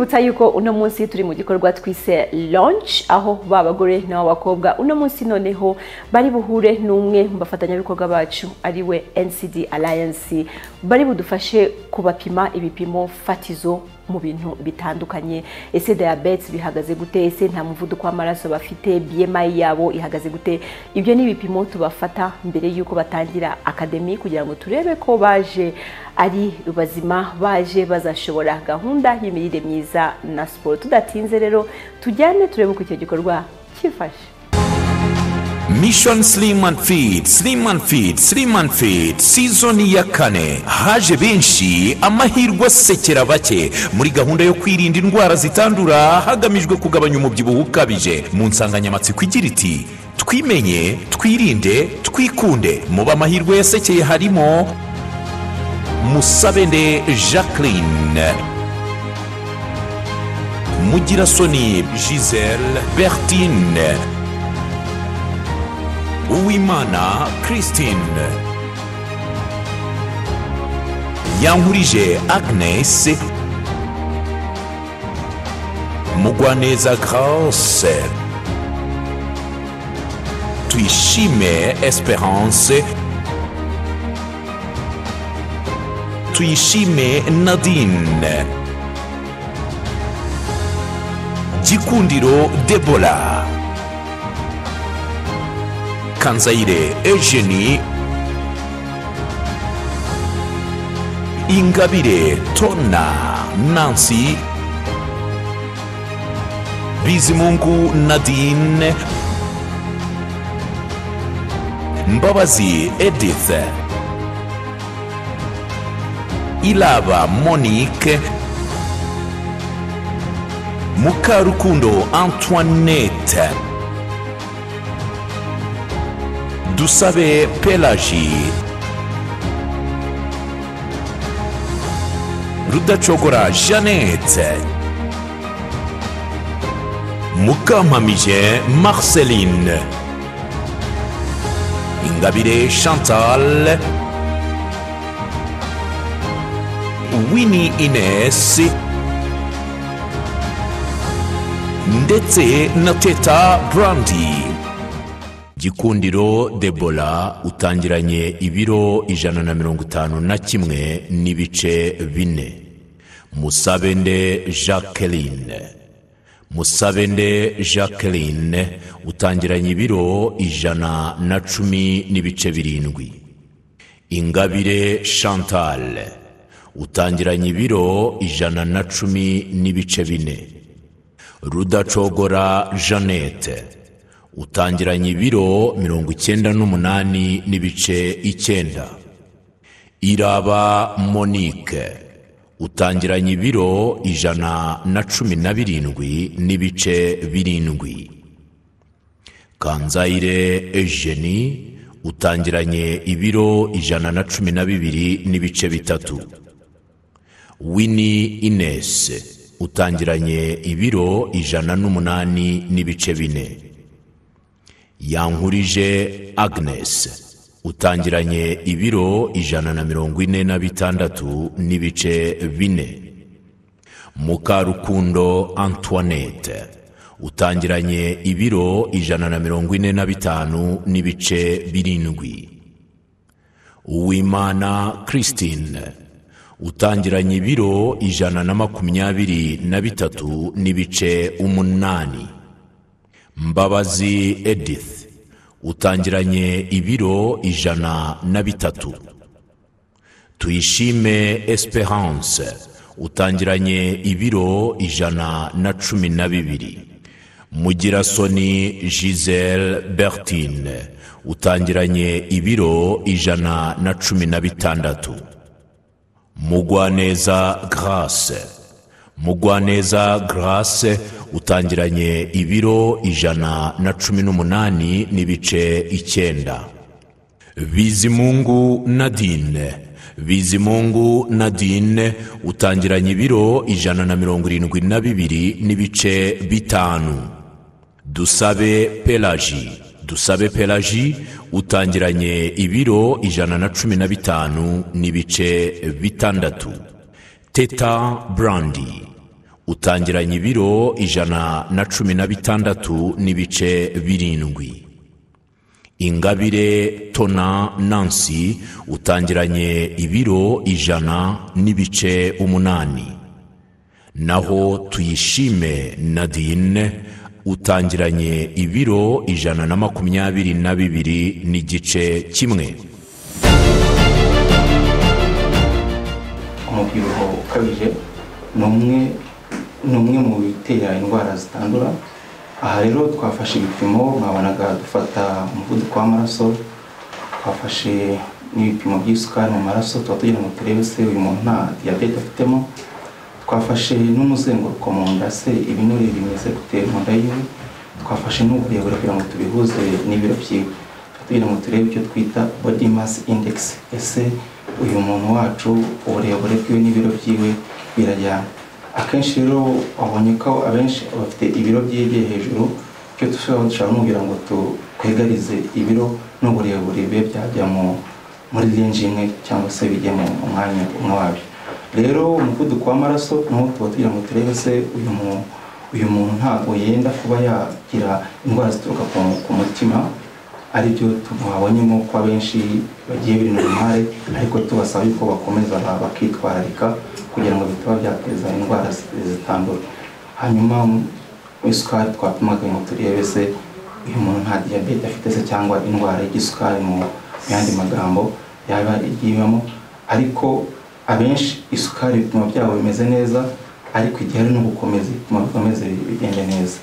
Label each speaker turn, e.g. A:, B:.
A: tukwibutsa yuko uno munsi turi mu gikorwa twise launch aho babagore n'abakobwa uno munsi noneho bari buhure n'umwe mu bafatanyabikorwa bacu ariwe NCD Alliance bari budufashe kubapima ibipimo fatizo mu bintu bitandukanye. Ese diabetes bihagaze gute, ese nta muvuduko w'amaraso bafite, BMI yabo ihagaze gute. Ibyo ni ibipimo tubafata mbere yuko batangira academy kugira ngo turebe ko baje ari bazima, baje bazashobora gahunda y'imirire myiza na sport. Tudatinze rero tujyane turebe uko icyo gikorwa kifashe.
B: Mission Slim and Fit, Slim and Fit, Slim and Fit, season ya kane. Haje benshi amahirwe asekera bake muri gahunda yo kwirinda indwara zitandura hagamijwe kugabanya umubyibuho ukabije. Mu nsanganyamatsiko igira iti twimenye, twirinde, twikunde. Mu bamahirwe yasekeye harimo Musabende Jacqueline, Mugirasoni Giselle Bertine, Uwimana Christine, Yankurije Agnes, Mugwaneza Grace, Tuyishime Esperance, Tuyishime Nadine, Gikundiro Debola, Kanzaire Eugenie, Ingabire Tona Nancy, Bizimungu Nadine, Mbabazi Edith, Ilaba Monique, Mukarukundo Antoinette, Dusabe Pelagie, Rudachogora Jeannette, Mukamamije Marceline, Ingabire Chantal, Winnie Ines, ndetse na Teta Brandy. Gikundiro Debola utangiranye ibiro 151 n'ibice 4. Musabende Jacqueline, Musabende Jacqueline utangiranye ibiro 110 n'ibice 7. Ingabire Chantal utangiranye ibiro 110 n'ibice 4. Rudacogora Jeannette utangiranye ibiro 98 n'ibice 9. Iraba Monique utangiranye ibiro 117 n'ibice 7. Kanzaire Eugenie utangiranye ibiro 112 n'ibice 3. Winnie Ines utangiranye ibiro 108 n'ibice 4. Yankurije Agnes utangiranye ibiro 146 n'ibice 4. Mukarukundo Antoinette utangiranye ibiro 145 n'ibice 7. Uwimana Christine utangiranye ibiro 123 n'ibice 8. Mbabazi Edith utangiranye ibiro 103. Tuyishime Esperance utangiranye ibiro 112. Mugirasoni Giselle Bertine utangiranye ibiro 116. Mugwaneza Grace, Mugwaneza Grace utangiranye ibiro 118 n'ibice 9. Bizimungu Nadine, Bizimungu Nadine utangiranye ibiro 172 n'ibice 5. Dusabe Pelagie, Dusabe Pelagie utangiranye ibiro 115 n'ibice 6. Teta Brandy utangiranye ibiro 116 n'ibice 7. Ingabire Tona Nancy utangiranye ibiro 100 n'ibice 8. Naho Tuyishime Nadine utangiranye ibiro 122 n'igice 1.
C: Umubyibuho ukabije ni umwe mu bitera indwara zitandura. Aha rero twafashe ibipimo, mwabonaga dufata umuvuduko w'amaraso, twafashe n'ibipimo by'isukari mu maraso, tugira ngo turebe se uyu muntu nta diyabete afitemo. Twafashe n'umuzenguruko mu nda, se ibinure bimeze gute mu nda yiwe. Twafashe n'uburebure kugira ngo tubihuze n'ibiro byiwe, tugira ngo turebe icyo twita body mass index, ese uyu muntu wacu uburebure bwiwe n'ibiro byiwe birajyana. Akenshi rero wabonye ko abenshi bafite ibiro byigiye hejuru, icyo dushobora kugira ngo twegarize ibiro n'uburebure bibe byajya muri range imwe cyangwa se bijye mu mwanya umwe wabyo. Rero umuvuduko w'amaraso naho tugira ngo turebe se uyu muntu ntabwo yenda kuba yagira indwara zituruka ku mutima, aribyo tubabonyemo ko abenshi bagiye biri normale, ariko tubasaba yuko bakomeza bakitwararika kugira ngo bitaba byateza indwara zitandura. Hanyuma isukari twapimaga ngo turebe se uyu muntu nta diyabete afite se cyangwa indwara y'igisukari mu yandi magambo yaba igiyemo. Ariko abenshi isukari ibipimo byabo bimeze neza, ariko igihe ari no gukomeza ibipimo bikomeze bigende neza.